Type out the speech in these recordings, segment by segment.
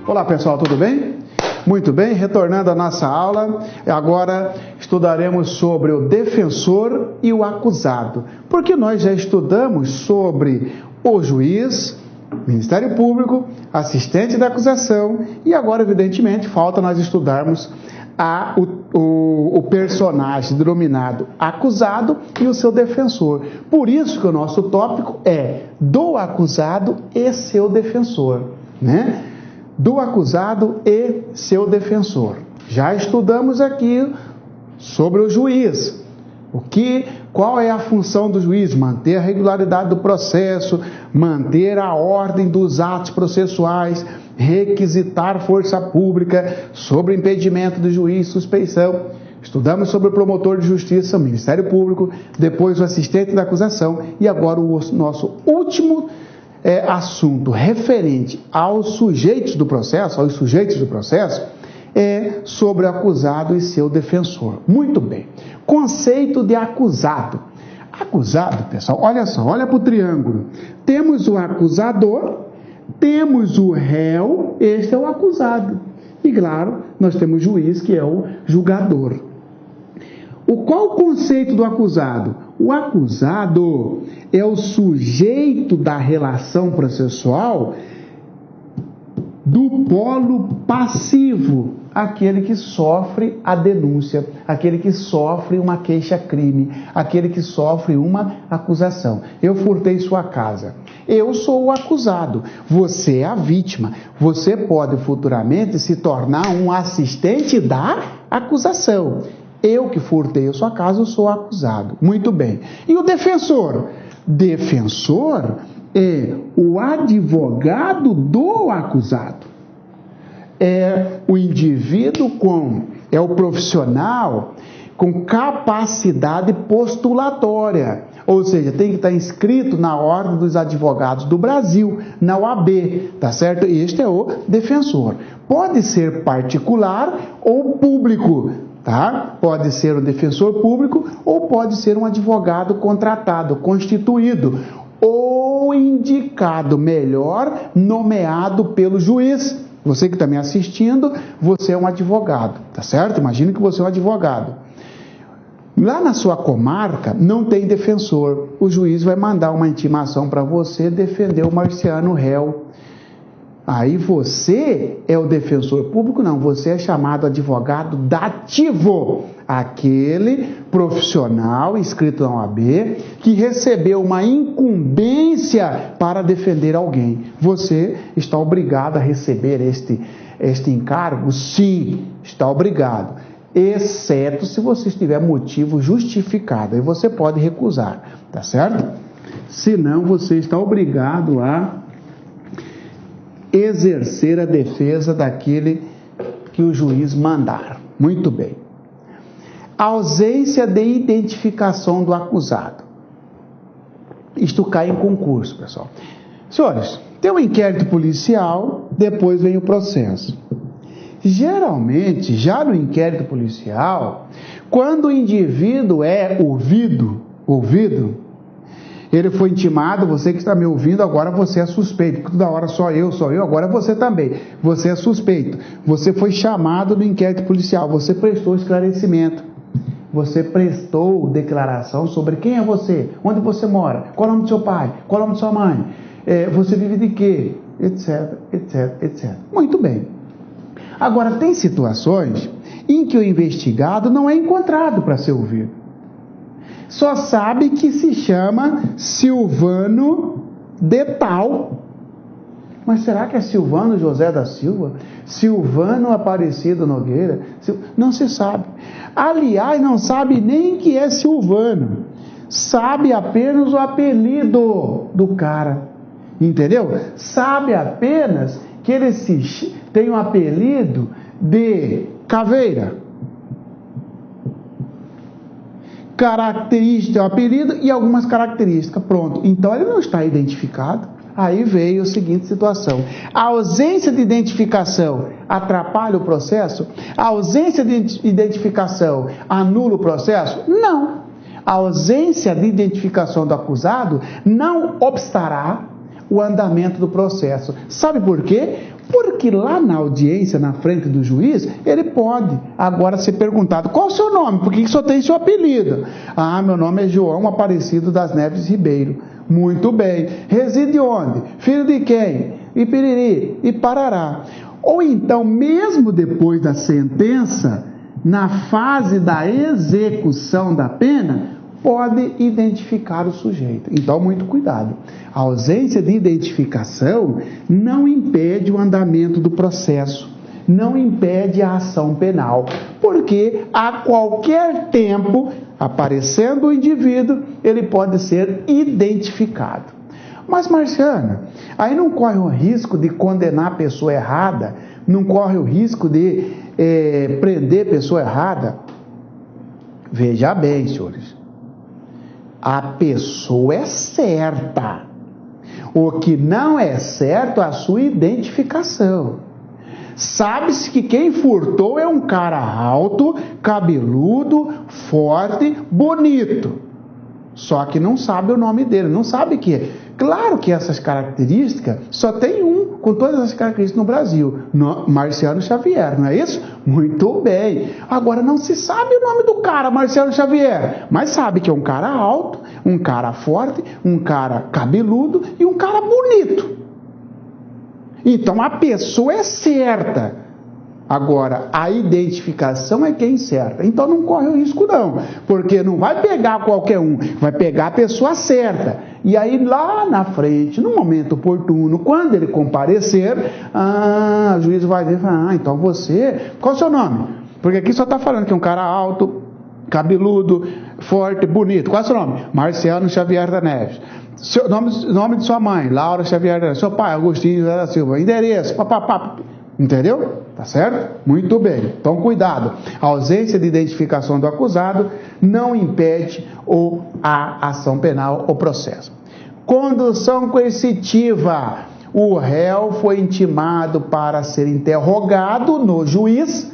Olá pessoal, tudo bem? Muito bem, retornando à nossa aula, agora estudaremos sobre o defensor e o acusado, porque nós já estudamos sobre o juiz, Ministério Público, assistente da acusação e agora, evidentemente, falta nós estudarmos o personagem denominado acusado e o seu defensor. Por isso que o nosso tópico é do acusado e seu defensor, né? Do acusado e seu defensor. Já estudamos aqui sobre o juiz. Qual é a função do juiz? Manter a regularidade do processo, manter a ordem dos atos processuais, requisitar força pública sobre impedimento do juiz, suspeição. Estudamos sobre o promotor de justiça, o Ministério Público, depois o assistente da acusação e agora o nosso último assunto referente aos sujeitos do processo, é sobre o acusado e seu defensor. Muito bem. Conceito de acusado. Acusado, pessoal, olha só, olha para o triângulo. Temos o acusador, temos o réu, este é o acusado. E claro, nós temos o juiz, que é o julgador. Qual o conceito do acusado? O acusado é o sujeito da relação processual do polo passivo, aquele que sofre a denúncia, aquele que sofre uma queixa-crime, aquele que sofre uma acusação. Eu furtei sua casa. Eu sou o acusado, você é a vítima. Você pode futuramente se tornar um assistente da acusação. Eu que furtei a sua casa, eu sou o acusado. Muito bem. E o defensor? Defensor é o advogado do acusado. É o indivíduo é o profissional com capacidade postulatória. Ou seja, tem que estar inscrito na Ordem dos Advogados do Brasil, na OAB, tá certo? Este é o defensor. Pode ser particular ou público, tá? Pode ser um defensor público ou pode ser um advogado contratado, constituído ou indicado, melhor, nomeado pelo juiz. Você que está me assistindo, você é um advogado, tá certo? Imagine que você é um advogado. Lá na sua comarca não tem defensor. O juiz vai mandar uma intimação para você defender o marciano réu. Aí você é o defensor público? Não, você é chamado advogado dativo. Aquele profissional inscrito na OAB que recebeu uma incumbência para defender alguém. Você está obrigado a receber este encargo? Sim, está obrigado. Exceto se você tiver motivo justificado. Aí você pode recusar, tá certo? Senão você está obrigado a exercer a defesa daquele que o juiz mandar. Muito bem. A ausência de identificação do acusado. Isto cai em concurso, pessoal. Senhores, tem um inquérito policial, depois vem o processo. Geralmente, já no inquérito policial, quando o indivíduo é ouvido, ele foi intimado, você que está me ouvindo, agora você é suspeito, porque toda hora só eu, agora você também. Você é suspeito. Você foi chamado no inquérito policial, você prestou esclarecimento. Você prestou declaração sobre quem é você, onde você mora, qual é o nome do seu pai, qual é o nome de sua mãe, você vive de quê, etc, etc, etc. Muito bem. Agora, tem situações em que o investigado não é encontrado para ser ouvido. Só sabe que se chama Silvano de tal. Mas será que é Silvano José da Silva? Silvano Aparecido Nogueira? Não se sabe. Aliás, não sabe nem que é Silvano. Sabe apenas o apelido do cara. Entendeu? Sabe apenas que ele tem um apelido de Caveira. Característica, apelido e algumas características. Pronto. Então ele não está identificado. Aí veio a seguinte situação. A ausência de identificação atrapalha o processo? A ausência de identificação anula o processo? Não. A ausência de identificação do acusado não obstará o andamento do processo. Sabe por quê? Porque lá na audiência, na frente do juiz, ele pode agora ser perguntado: qual é o seu nome? Por que só tem seu apelido? Ah, meu nome é João Aparecido das Neves Ribeiro. Muito bem. Reside onde? Filho de quem? E piriri, e parará. Ou então, mesmo depois da sentença, na fase da execução da pena, pode identificar o sujeito. Então, muito cuidado. A ausência de identificação não impede o andamento do processo, não impede a ação penal, porque a qualquer tempo, aparecendo o indivíduo, ele pode ser identificado. Mas, Marciana, aí não corre o risco de condenar a pessoa errada, não corre o risco de prender a pessoa errada? Veja bem, senhores, a pessoa é certa. O que não é certo é a sua identificação. Sabe-se que quem furtou é um cara alto, cabeludo, forte, bonito. Só que não sabe o nome dele, não sabe que. Claro que essas características, só tem um com todas as características no Brasil, Marciano Xavier, não é isso? Muito bem. Agora não se sabe o nome do cara, Marciano Xavier, mas sabe que é um cara alto, um cara forte, um cara cabeludo e um cara bonito. Então a pessoa é certa. Agora, a identificação é quem certa. Então não corre o risco não, porque não vai pegar qualquer um, vai pegar a pessoa certa. E aí lá na frente, no momento oportuno, quando ele comparecer, o juiz vai dizer, então você, qual é o seu nome? Porque aqui só está falando que é um cara alto, cabeludo, forte, bonito. Qual é o seu nome? Marciano Xavier da Neves. Nome de sua mãe, Laura Xavier da Neves. Seu pai, Agostinho da Silva. Endereço, papapá. Entendeu? Tá certo? Muito bem. Então, cuidado. A ausência de identificação do acusado não impede a ação penal ou processo. Condução coercitiva. O réu foi intimado para ser interrogado no juiz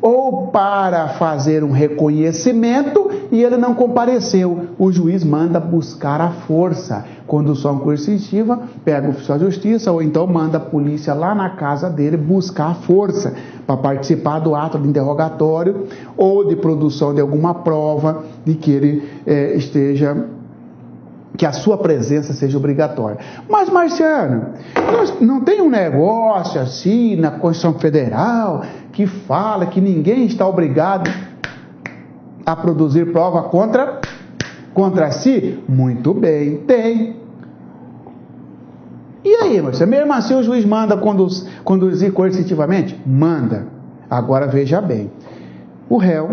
ou para fazer um reconhecimento e ele não compareceu. O juiz manda buscar a força. Condução coercitiva, pega o oficial de justiça ou então manda a polícia lá na casa dele buscar a força para participar do ato de interrogatório ou de produção de alguma prova de que ele que a sua presença seja obrigatória. Mas, Marciano, não tem um negócio assim na Constituição Federal que fala que ninguém está obrigado a produzir prova contra si? Muito bem, tem. E aí, Marciano, mesmo assim o juiz manda conduzir coercitivamente? Manda. Agora veja bem, o réu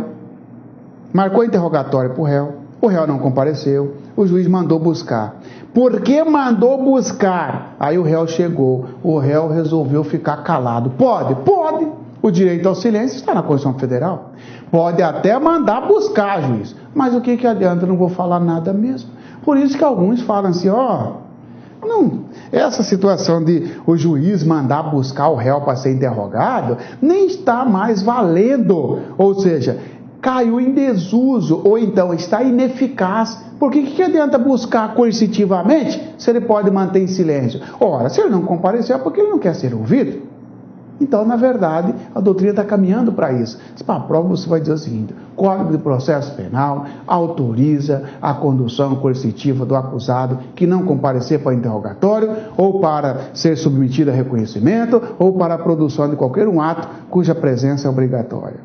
marcou interrogatório para o réu não compareceu, o juiz mandou buscar. Por que mandou buscar? Aí o réu chegou, o réu resolveu ficar calado. Pode. O direito ao silêncio está na Constituição Federal. Pode até mandar buscar, juiz. Mas o que adianta? Eu não vou falar nada mesmo. Por isso que alguns falam assim, não, essa situação de o juiz mandar buscar o réu para ser interrogado, nem está mais valendo. Ou seja, caiu em desuso, ou então está ineficaz. Porque o que adianta buscar coercitivamente se ele pode manter em silêncio? Ora, se ele não compareceu é porque ele não quer ser ouvido. Então, na verdade, a doutrina está caminhando para isso. Para a prova você vai dizer o seguinte: Código de Processo Penal autoriza a condução coercitiva do acusado que não comparecer para interrogatório, ou para ser submetido a reconhecimento, ou para a produção de qualquer um ato cuja presença é obrigatória.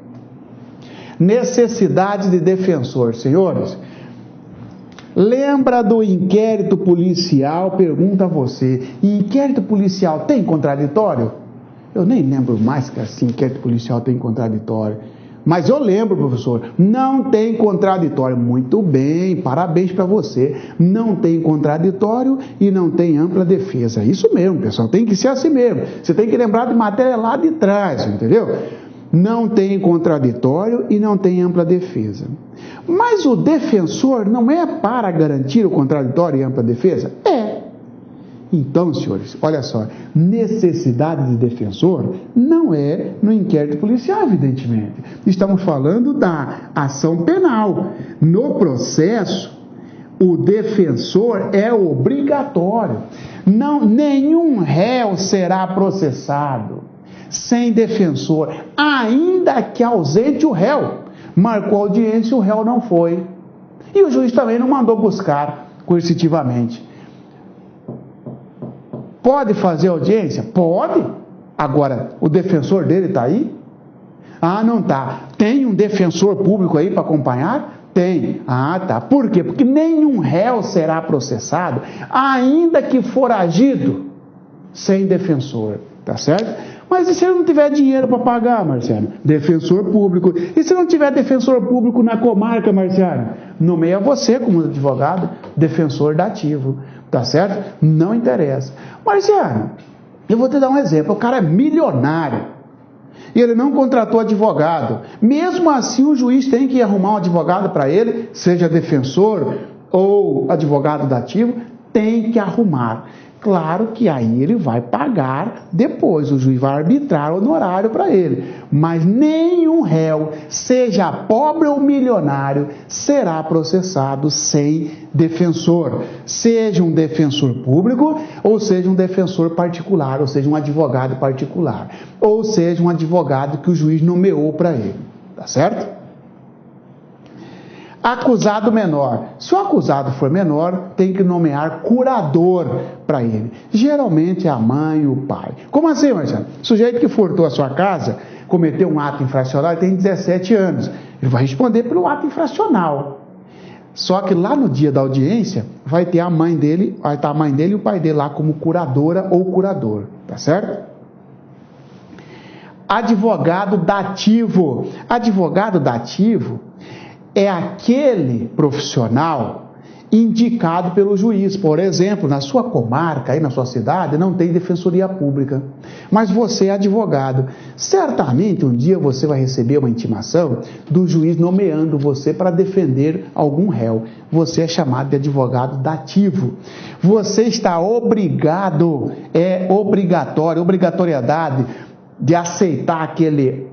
Necessidade de defensor, senhores. Lembra do inquérito policial? Pergunta a você: inquérito policial tem contraditório? Eu nem lembro mais que assim, inquérito policial tem contraditório. Mas eu lembro, professor, não tem contraditório. Muito bem, parabéns para você. Não tem contraditório e não tem ampla defesa. Isso mesmo, pessoal, tem que ser assim mesmo. Você tem que lembrar de matéria lá de trás, entendeu? Não tem contraditório e não tem ampla defesa. Mas o defensor não é para garantir o contraditório e ampla defesa? É. Então, senhores, olha só, necessidade de defensor não é no inquérito policial, evidentemente. Estamos falando da ação penal. No processo, o defensor é obrigatório. Não, nenhum réu será processado sem defensor, ainda que ausente o réu. Marcou audiência, o réu não foi. E o juiz também não mandou buscar coercitivamente. Pode fazer audiência? Pode. Agora, o defensor dele está aí? Ah, não está. Tem um defensor público aí para acompanhar? Tem. Ah, tá. Por quê? Porque nenhum réu será processado, ainda que foragido, sem defensor. Tá certo? Mas e se ele não tiver dinheiro para pagar, Marciano? Defensor público. E se não tiver defensor público na comarca, Marciano? Nomeia você como advogado, defensor dativo. Tá certo? Não interessa. Marciano, eu vou te dar um exemplo. O cara é milionário e ele não contratou advogado. Mesmo assim, o juiz tem que arrumar um advogado para ele, seja defensor ou advogado dativo, tem que arrumar. Claro que aí ele vai pagar depois, o juiz vai arbitrar honorário para ele. Mas nenhum réu, seja pobre ou milionário, será processado sem defensor. Seja um defensor público, ou seja um defensor particular, ou seja um advogado particular. Ou seja um advogado que o juiz nomeou para ele. Tá certo? Acusado menor. Se o acusado for menor, tem que nomear curador para ele. Geralmente é a mãe e o pai. Como assim, Marcelo? O sujeito que furtou a sua casa, cometeu um ato infracional, ele tem 17 anos. Ele vai responder pelo ato infracional. Só que lá no dia da audiência, vai estar a mãe dele e o pai dele lá como curadora ou curador. Tá certo? Advogado dativo. Advogado dativo é aquele profissional indicado pelo juiz. Por exemplo, na sua comarca, aí na sua cidade, não tem defensoria pública, mas você é advogado. Certamente um dia você vai receber uma intimação do juiz nomeando você para defender algum réu. Você é chamado de advogado dativo. Você está obrigado, obrigatoriedade de aceitar aquele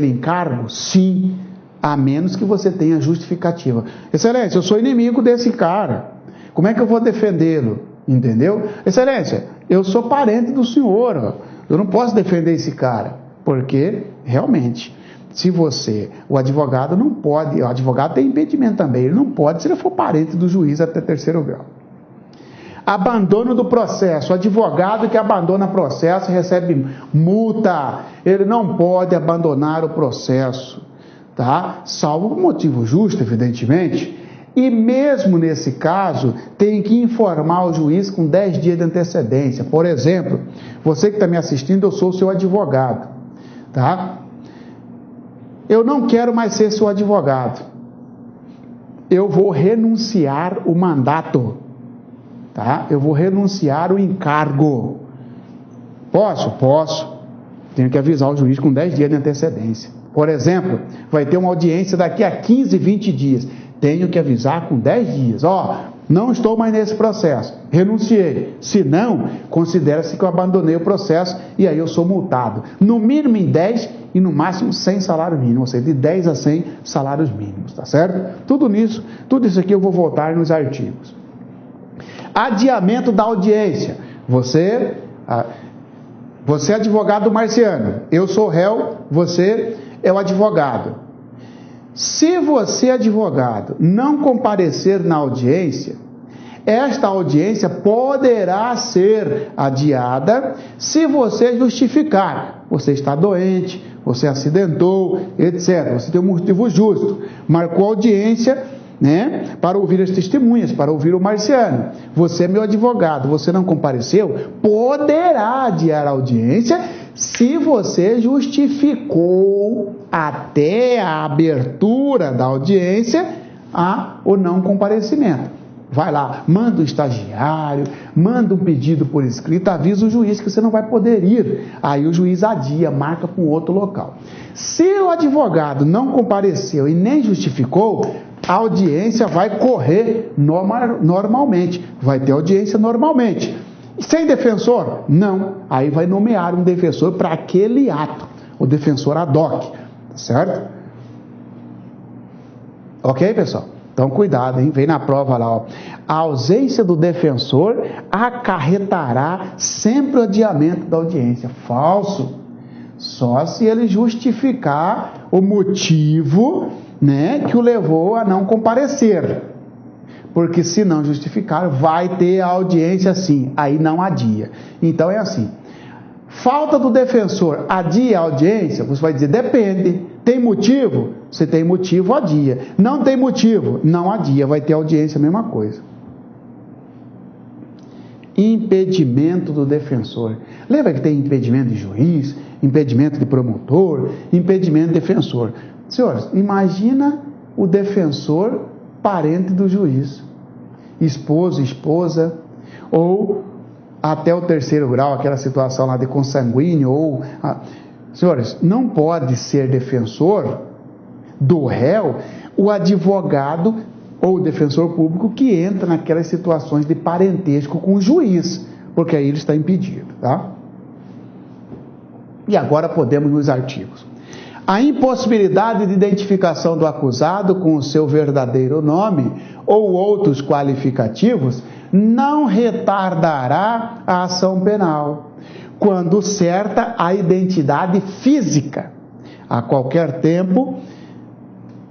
encargo? Sim. A menos que você tenha justificativa. Excelência, eu sou inimigo desse cara. Como é que eu vou defendê-lo? Entendeu? Excelência, eu sou parente do senhor. Eu não posso defender esse cara. Porque, realmente, o advogado não pode, o advogado tem impedimento também, ele não pode se ele for parente do juiz até terceiro grau. Abandono do processo. O advogado que abandona processo recebe multa. Ele não pode abandonar o processo. Tá? Salvo por motivo justo, evidentemente, e mesmo nesse caso, tem que informar o juiz com 10 dias de antecedência. Por exemplo, você que está me assistindo, eu sou o seu advogado, tá? Eu não quero mais ser seu advogado, eu vou renunciar o mandato, tá? Eu vou renunciar o encargo. Posso, tenho que avisar o juiz com 10 dias de antecedência. Por exemplo, vai ter uma audiência daqui a 15, 20 dias. Tenho que avisar com 10 dias. Não estou mais nesse processo. Renunciei. Se não, considera-se que eu abandonei o processo e aí eu sou multado. No mínimo em 10 e no máximo 100 salários mínimos. Ou seja, de 10 a 100 salários mínimos. Tá certo? Tudo isso aqui eu vou voltar nos artigos. Adiamento da audiência. Você é advogado Marciano. Eu sou réu, você é o advogado. Se você, advogado, não comparecer na audiência, esta audiência poderá ser adiada se você justificar. Você está doente, você acidentou, etc. Você tem um motivo justo. Marcou audiência, né, para ouvir as testemunhas, para ouvir o Marciano. Você é meu advogado, você não compareceu, poderá adiar a audiência se você justificou até a abertura da audiência o não comparecimento. Vai lá, manda um estagiário, manda um pedido por escrito, avisa o juiz que você não vai poder ir. Aí o juiz adia, marca para um outro local. Se o advogado não compareceu e nem justificou, a audiência vai correr normalmente, vai ter audiência normalmente. Sem defensor? Não. Aí vai nomear um defensor para aquele ato, o defensor ad hoc, certo? Ok, pessoal? Então, cuidado, hein? Vem na prova lá, ó. A ausência do defensor acarretará sempre o adiamento da audiência. Falso. Só se ele justificar o motivo, né, que o levou a não comparecer. Porque se não justificar, vai ter a audiência sim, aí não adia. Então é assim, falta do defensor, adia a audiência? Você vai dizer, depende. Tem motivo? Se tem motivo, adia. Não tem motivo? Não adia, vai ter audiência, a mesma coisa. Impedimento do defensor. Lembra que tem impedimento de juiz, impedimento de promotor, impedimento de defensor. Senhores, imagina o defensor parente do juiz, esposo, esposa, ou até o terceiro grau, aquela situação lá de consanguíneo, senhores, não pode ser defensor do réu o advogado ou o defensor público que entra naquelas situações de parentesco com o juiz, porque aí ele está impedido, tá? E agora podemos nos artigos. A impossibilidade de identificação do acusado com o seu verdadeiro nome ou outros qualificativos não retardará a ação penal, quando certa a identidade física, a qualquer tempo,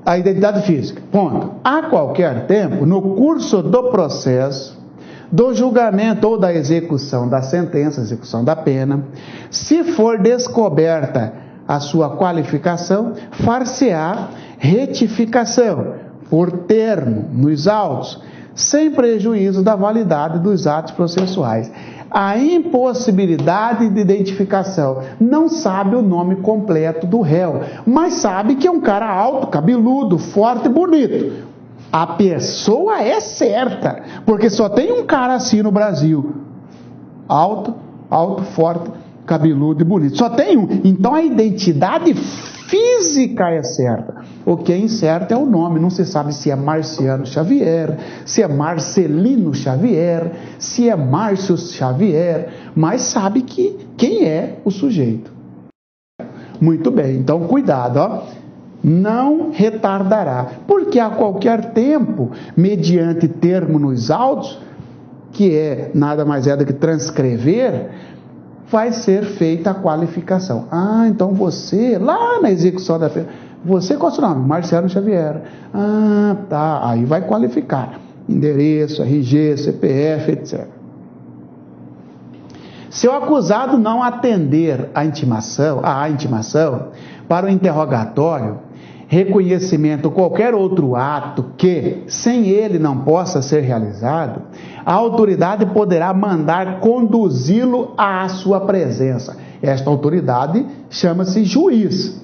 a identidade física, ponto. A qualquer tempo, no curso do processo, do julgamento ou da execução da sentença, execução da pena, se for descoberta a sua qualificação, far-se-á retificação, por termo, nos autos, sem prejuízo da validade dos atos processuais. A impossibilidade de identificação, não sabe o nome completo do réu, mas sabe que é um cara alto, cabeludo, forte e bonito. A pessoa é certa, porque só tem um cara assim no Brasil, alto, forte, cabeludo e bonito. Só tem um. Então a identidade física é certa. O que é incerto é o nome. Não se sabe se é Marciano Xavier, se é Marcelino Xavier, se é Márcio Xavier, mas sabe quem é o sujeito. Muito bem, então cuidado, ó. Não retardará, porque a qualquer tempo, mediante termo nos autos, que é nada mais é do que transcrever, vai ser feita a qualificação. Ah, então você, lá na execução da pena, você, qual é o seu nome? Marciano Xavier. Ah, tá, aí vai qualificar. Endereço, RG, CPF, etc. Se o acusado não atender à intimação para o interrogatório, reconhecimento ou qualquer outro ato que, sem ele, não possa ser realizado, a autoridade poderá mandar conduzi-lo à sua presença. Esta autoridade chama-se juiz,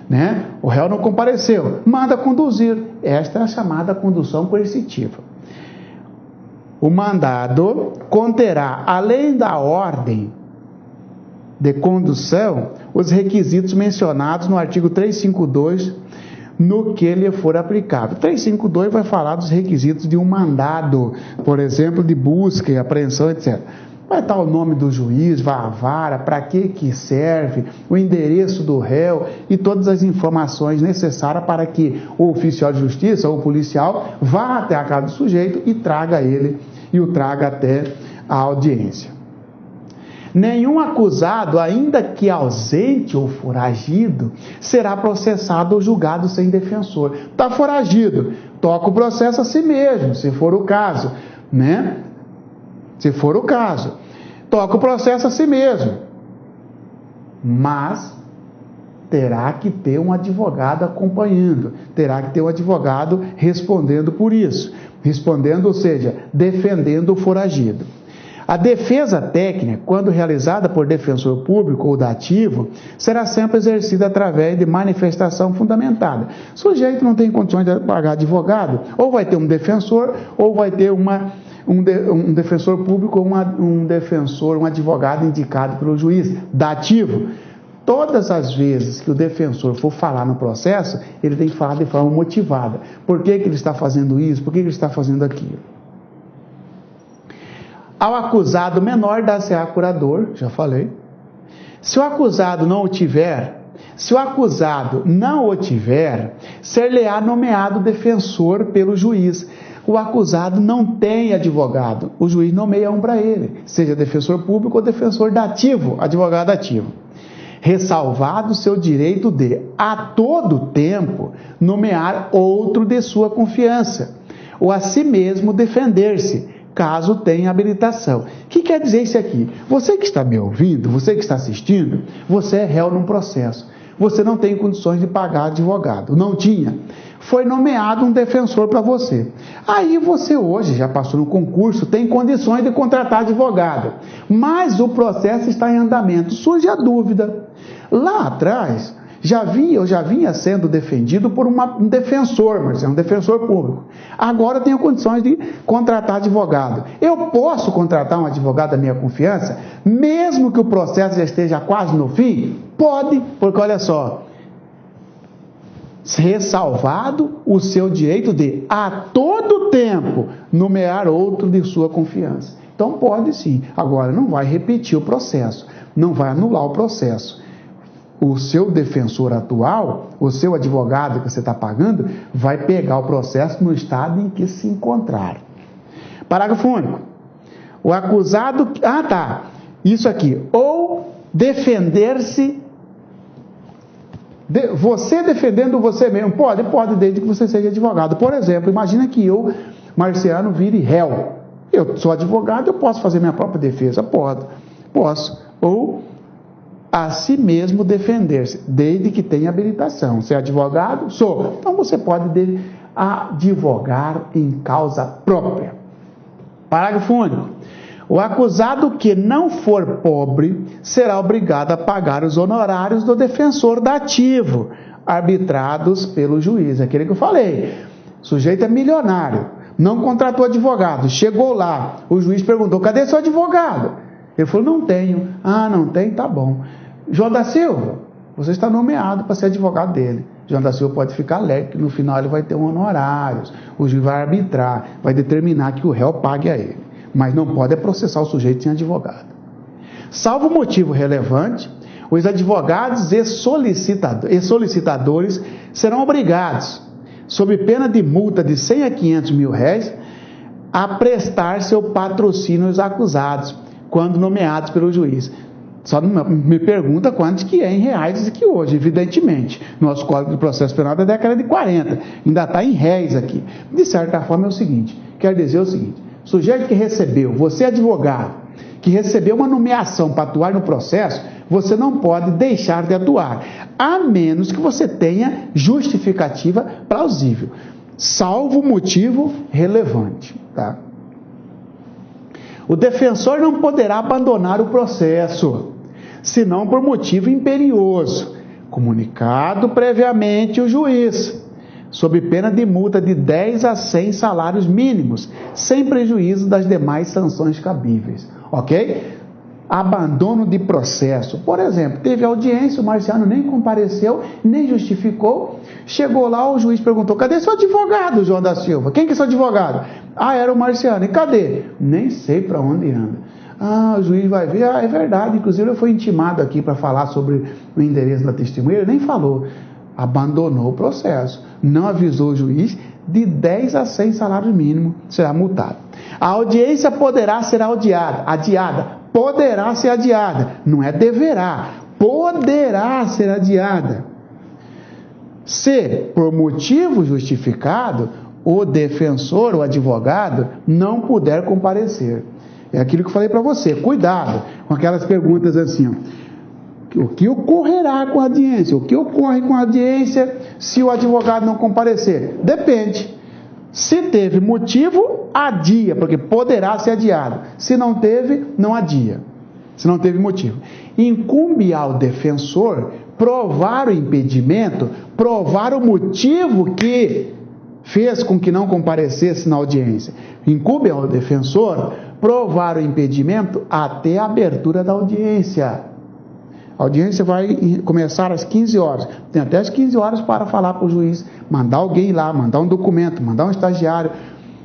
né? O réu não compareceu, manda conduzir. Esta é a chamada condução coercitiva. O mandado conterá, além da ordem de condução, os requisitos mencionados no artigo 352, no que lhe for aplicável. 352 vai falar dos requisitos de um mandado, por exemplo, de busca e apreensão, etc. Vai estar o nome do juiz, vai a vara, para que serve, o endereço do réu e todas as informações necessárias para que o oficial de justiça ou o policial vá até a casa do sujeito e traga ele e o traga até a audiência. Nenhum acusado, ainda que ausente ou foragido, será processado ou julgado sem defensor. Está foragido, toca o processo a si mesmo, se for o caso, né? Se for o caso, toca o processo a si mesmo. Mas terá que ter um advogado acompanhando, terá que ter um advogado respondendo por isso. Respondendo, ou seja, defendendo o foragido. A defesa técnica, quando realizada por defensor público ou dativo, será sempre exercida através de manifestação fundamentada. O sujeito não tem condições de pagar advogado, ou vai ter um defensor, ou vai ter um defensor público ou um advogado indicado pelo juiz, dativo. Todas as vezes que o defensor for falar no processo, ele tem que falar de forma motivada. Por que ele está fazendo isso? Por que ele está fazendo aquilo? Ao acusado menor, dá-se-á curador, já falei. Se o acusado não o tiver, Se o acusado não o tiver, ser-lhe-á nomeado defensor pelo juiz. O acusado não tem advogado, o juiz nomeia um para ele, seja defensor público ou defensor dativo, advogado ativo. Ressalvado seu direito de, a todo tempo, nomear outro de sua confiança, ou a si mesmo defender-se, caso tenha habilitação. O que quer dizer isso aqui? Você que está me ouvindo, você que está assistindo, você é réu num processo. Você não tem condições de pagar advogado. Não tinha. Foi nomeado um defensor para você. Aí você hoje já passou no concurso, tem condições de contratar advogado. Mas o processo está em andamento. Surge a dúvida. Lá atrás, eu já vinha sendo defendido por um defensor, mas é um defensor público. Agora eu tenho condições de contratar advogado. Eu posso contratar um advogado da minha confiança, mesmo que o processo já esteja quase no fim? Pode, porque olha só, ressalvado o seu direito de, a todo tempo, nomear outro de sua confiança. Então pode sim. Agora não vai repetir o processo, não vai anular o processo. O seu defensor atual, o seu advogado que você está pagando, vai pegar o processo no estado em que se encontrar. Parágrafo único. O acusado... Isso aqui. Ou defender-se... Você defendendo você mesmo. Pode, desde que você seja advogado. Por exemplo, imagina que eu, Marciano, vire réu. Eu sou advogado, eu posso fazer minha própria defesa. Posso. Ou... a si mesmo defender-se, desde que tenha habilitação. Você é advogado? Sou. Então você pode advogar em causa própria. Parágrafo único. O acusado que não for pobre será obrigado a pagar os honorários do defensor dativo, arbitrados pelo juiz. Aquele que eu falei. O sujeito é milionário, não contratou advogado, chegou lá, o juiz perguntou, cadê seu advogado? Ele falou, não tenho. Não tem? Tá bom. João da Silva, você está nomeado para ser advogado dele. João da Silva pode ficar alegre, que no final ele vai ter honorários. O juiz vai arbitrar, vai determinar que o réu pague a ele. Mas não pode processar o sujeito sem advogado. Salvo motivo relevante, os advogados e solicitadores serão obrigados, sob pena de multa de 100 a 500 mil réis, a prestar seu patrocínio aos acusados, quando nomeados pelo juiz. Só não me pergunta quantos que é em reais aqui hoje, evidentemente. Nosso Código de Processo Penal da década de 40, ainda está em réis aqui. De certa forma é o seguinte, quer dizer o seguinte, sujeito que recebeu, você advogado, que recebeu uma nomeação para atuar no processo, você não pode deixar de atuar, a menos que você tenha justificativa plausível, salvo motivo relevante, tá? O defensor não poderá abandonar o processo, senão por motivo imperioso, comunicado previamente o juiz, sob pena de multa de 10 a 100 salários mínimos, sem prejuízo das demais sanções cabíveis. Ok? Abandono de processo. Por exemplo, teve audiência, o Marciano nem compareceu, nem justificou. Chegou lá, o juiz perguntou, cadê seu advogado, João da Silva? Quem que é seu advogado? Era o Marciano. E cadê? Nem sei para onde anda. O juiz vai ver, é verdade, inclusive eu fui intimado aqui para falar sobre o endereço da testemunha, ele nem falou. Abandonou o processo, não avisou o juiz, de 10 a 100 salários mínimos será multado. A audiência poderá ser adiada, poderá ser adiada, não é deverá, poderá ser adiada. Se, por motivo justificado, o defensor, o advogado, não puder comparecer. É aquilo que eu falei para você, cuidado com aquelas perguntas assim, o que ocorrerá com a audiência? O que ocorre com a audiência se o advogado não comparecer? Depende. Se teve motivo, adia, porque poderá ser adiado. Se não teve, não adia. Se não teve motivo. Incumbe ao defensor provar o impedimento, provar o motivo que fez com que não comparecesse na audiência. Incumbe ao defensor provar o impedimento até a abertura da audiência. A audiência vai começar às 15 horas. Tem até às 15 horas para falar para o juiz, mandar alguém lá, mandar um documento, mandar um estagiário,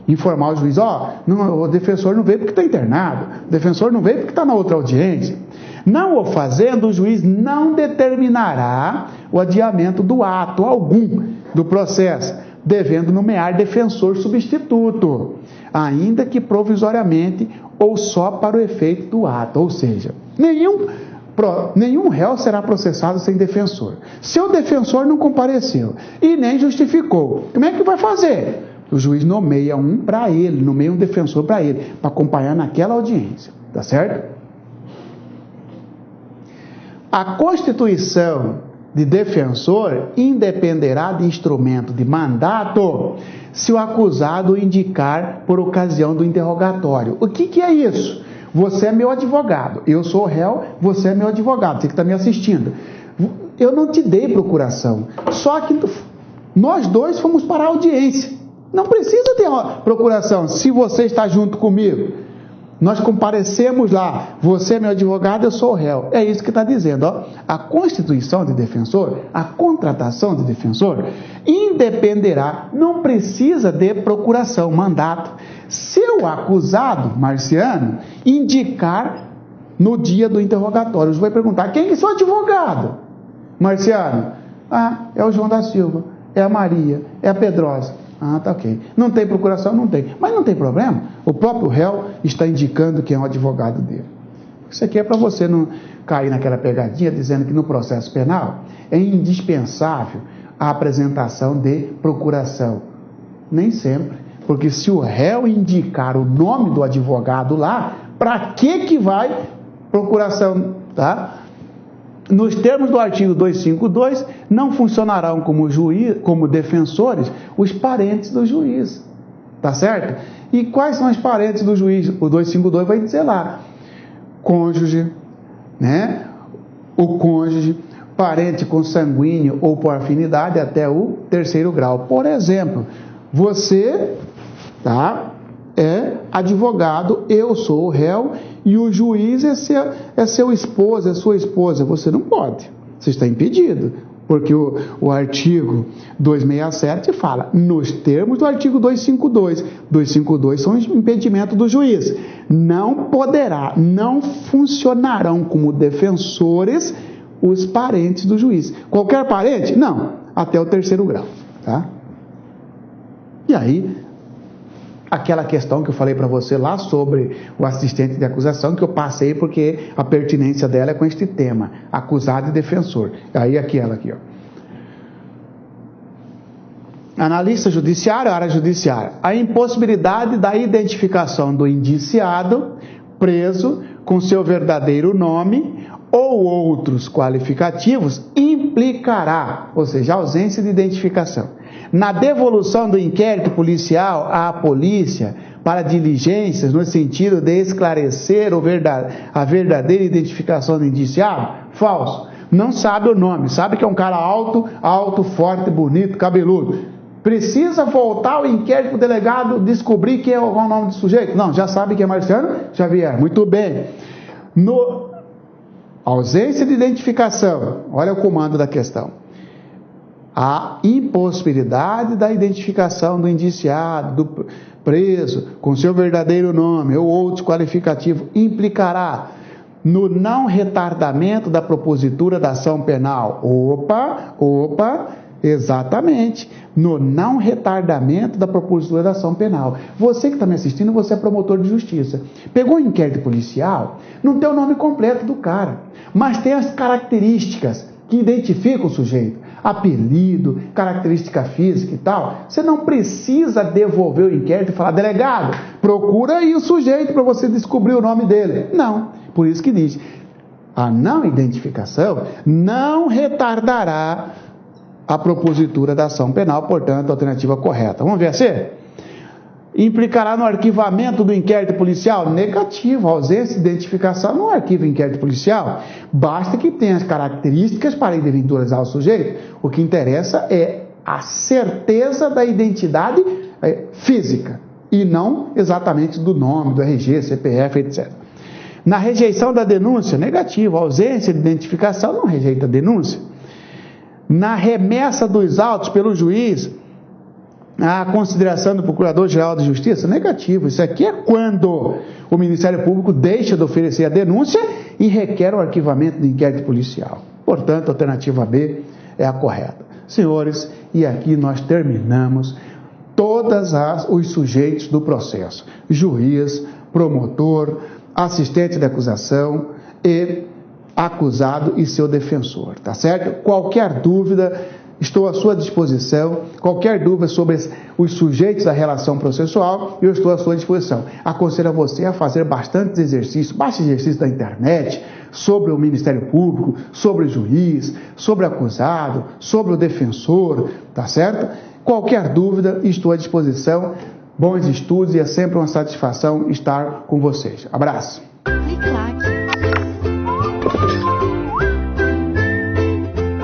informar o juiz, o defensor não veio porque está internado, o defensor não veio porque está na outra audiência. Não o fazendo, o juiz não determinará o adiamento do ato algum do processo, devendo nomear defensor substituto, ainda que provisoriamente ou só para o efeito do ato. Ou seja, nenhum réu será processado sem defensor. Se o defensor não compareceu e nem justificou, como é que vai fazer? O juiz nomeia um para ele, nomeia um defensor para ele, para acompanhar naquela audiência. Tá certo? A constituição de defensor independerá de instrumento de mandato se o acusado indicar por ocasião do interrogatório. O que é isso? Você é meu advogado, eu sou o réu, você é meu advogado, você que está me assistindo. Eu não te dei procuração, só que nós dois fomos para a audiência. Não precisa ter procuração se você está junto comigo. Nós comparecemos lá, você é meu advogado, eu sou o réu. É isso que está dizendo, ó. A constituição de defensor, a contratação de defensor, independerá, não precisa de procuração, mandato, se o acusado, Marciano, indicar no dia do interrogatório. Você vai perguntar, quem é seu advogado? Marciano, é o João da Silva, é a Maria, é a Pedrosa. Tá ok. Não tem procuração? Não tem. Mas não tem problema. O próprio réu está indicando quem é o advogado dele. Isso aqui é para você não cair naquela pegadinha dizendo que no processo penal é indispensável a apresentação de procuração. Nem sempre. Porque se o réu indicar o nome do advogado lá, para que vai procuração? Tá? Nos termos do artigo 252, não funcionarão como defensores os parentes do juiz. Tá certo? E quais são os parentes do juiz? O 252 vai dizer lá: cônjuge, né? O cônjuge, parente consanguíneo ou por afinidade até o 3º grau. Por exemplo, você, tá? É advogado, eu sou o réu e o juiz é seu esposo, é sua esposa. Você não pode, você está impedido, porque o artigo 267 fala, nos termos do artigo 252, 252 são impedimento do juiz, não poderá, não funcionarão como defensores os parentes do juiz. Qualquer parente? Não, até o 3º grau, tá? E aí, aquela questão que eu falei para você lá sobre o assistente de acusação, que eu passei porque a pertinência dela é com este tema, acusado e defensor. Aí aquela aqui, ó. Analista judiciário, área judiciária. A impossibilidade da identificação do indiciado, preso, com seu verdadeiro nome ou outros qualificativos, implicará, ou seja, ausência de identificação, na devolução do inquérito policial à polícia para diligências no sentido de esclarecer a verdadeira identificação do indiciado? Falso. Não sabe o nome, sabe que é um cara alto, forte, bonito, cabeludo. Precisa voltar ao inquérito para o delegado descobrir qual é o nome do sujeito? Não, já sabe que é Marciano Xavier. Muito bem. Ausência de identificação. Olha o comando da questão. A impossibilidade da identificação do indiciado, do preso, com seu verdadeiro nome ou outro qualificativo, implicará no não retardamento da propositura da ação penal. Opa, exatamente. No não retardamento da propositura da ação penal. Você que está me assistindo, você é promotor de justiça. Pegou o inquérito policial, não tem o nome completo do cara, mas tem as características que identificam o sujeito. Apelido, característica física e tal. Você não precisa devolver o inquérito e falar, delegado, procura aí o sujeito para você descobrir o nome dele. Não, por isso que diz, a não identificação não retardará a propositura da ação penal, portanto, a alternativa correta. Vamos ver a C? Implicará no arquivamento do inquérito policial? Negativo. A ausência de identificação não arquiva o inquérito policial. Basta que tenha as características para individualizar o sujeito. O que interessa é a certeza da identidade física e não exatamente do nome, do RG, CPF, etc. Na rejeição da denúncia? Negativo. A ausência de identificação não rejeita a denúncia. Na remessa dos autos pelo juiz A consideração do Procurador-Geral de Justiça? Negativo. Isso aqui é quando o Ministério Público deixa de oferecer a denúncia e requer o arquivamento do inquérito policial. Portanto, a alternativa B é a correta. Senhores, e aqui nós terminamos todos os sujeitos do processo: juiz, promotor, assistente de acusação e acusado e seu defensor, tá certo? Qualquer dúvida, estou à sua disposição. Qualquer dúvida sobre os sujeitos da relação processual, eu estou à sua disposição. Aconselho a você a fazer bastantes exercícios, baixe exercícios da internet, sobre o Ministério Público, sobre o juiz, sobre o acusado, sobre o defensor, tá certo? Qualquer dúvida, estou à disposição. Bons estudos e é sempre uma satisfação estar com vocês. Abraço.